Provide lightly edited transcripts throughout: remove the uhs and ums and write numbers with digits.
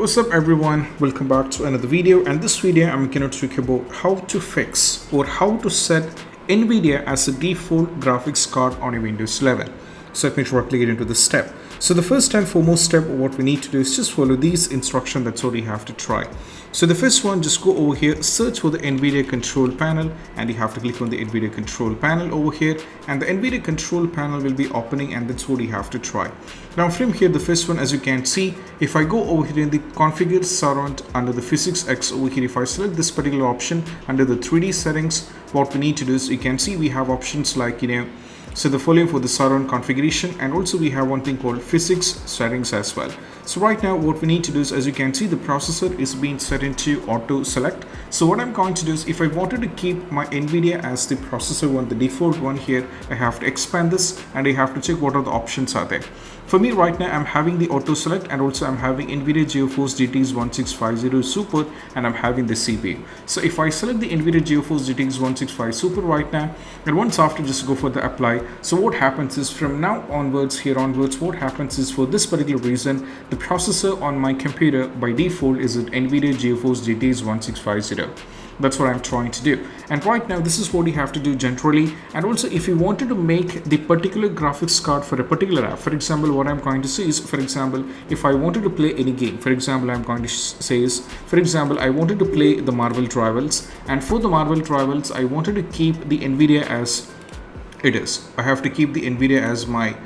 What's up everyone, welcome back to another video, and this video I'm going to talk about how to fix or how to set NVIDIA as a default graphics card on your Windows 11. So let me directly get into this step. So the first and foremost step, what we need to do is just follow these instructions. That's what you have to try. So the first one, just go over here, search for the NVIDIA control panel, and you have to click on the NVIDIA control panel over here, and the NVIDIA control panel will be opening, and that's what you have to try. Now from here, the first one, as you can see, if I go over here in the configure surround under the physics X over here, if I select this particular option under the 3D settings, what we need to do is you can see we have options like so the volume for the surround configuration, and also we have one thing called physics settings as well. So right now what we need to do is, as you can see, the processor is being set into auto select. So what I'm going to do is, if I wanted to keep my NVIDIA as the processor one, the default one here, I have to expand this and I have to check what are the options are there. For me right now, I'm having the auto select, and also I'm having NVIDIA GeForce GTX 1650 Super, and I'm having the CPU. So if I select the NVIDIA GeForce GTX 165 Super right now, and once after just go for the apply, so what happens is from now onwards, here onwards, what happens is, for this particular reason, the processor on my computer by default is at NVIDIA GeForce GTX 1650. That's what I'm trying to do. And right now, this is what you have to do generally. And also, if you wanted to make the particular graphics card for a particular app, for example, what I'm going to say is, for example, if I wanted to play any game, for example, I'm going to say is, for example, I wanted to play the Marvel Rivals, and for the Marvel Rivals, I wanted to keep the NVIDIA as it is. I have to keep the NVIDIA as my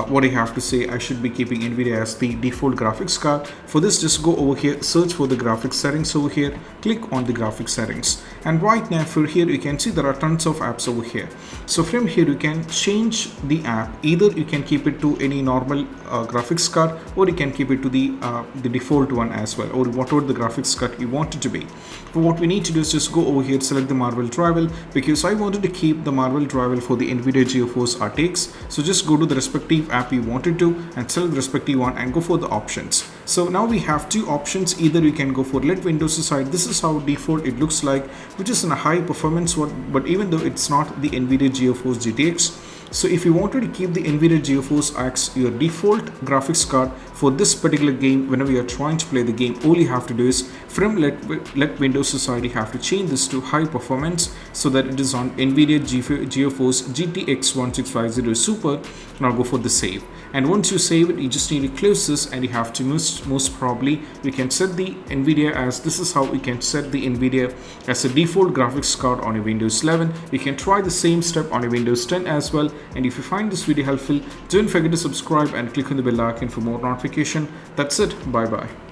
what I have to say, I should be keeping NVIDIA as the default graphics card. For this, just go over here, search for the graphics settings over here, click on the graphics settings, and right now for here you can see there are tons of apps over here. So from here you can change the app. Either you can keep it to any normal graphics card, or you can keep it to the default one as well, or whatever the graphics card you want it to be. But what we need to do is just go over here, select the Marvel Rival, because I wanted to keep the Marvel Rival for the NVIDIA GeForce RTX. So just go to the respective app you wanted to and select the respective one and go for the options. So now we have two options. Either you can go for let Windows aside. This is how default it looks like, which is in a high performance one, but even though it's not the NVIDIA GeForce GTX. So if you wanted to keep the NVIDIA GeForce X your default graphics card for this particular game, whenever you're trying to play the game, all you have to do is from let Windows aside, you have to change this to high performance so that it is on NVIDIA GeForce GTX 1650 Super. Now go for the save, and once you save it, you just need to close this, and you have to most probably you can set the NVIDIA as, this is how you can set the NVIDIA as a default graphics card on your Windows 11. You can try the same step on your Windows 10 as well. And if you find this video helpful, don't forget to subscribe and click on the bell icon for more notification. That's it. Bye bye.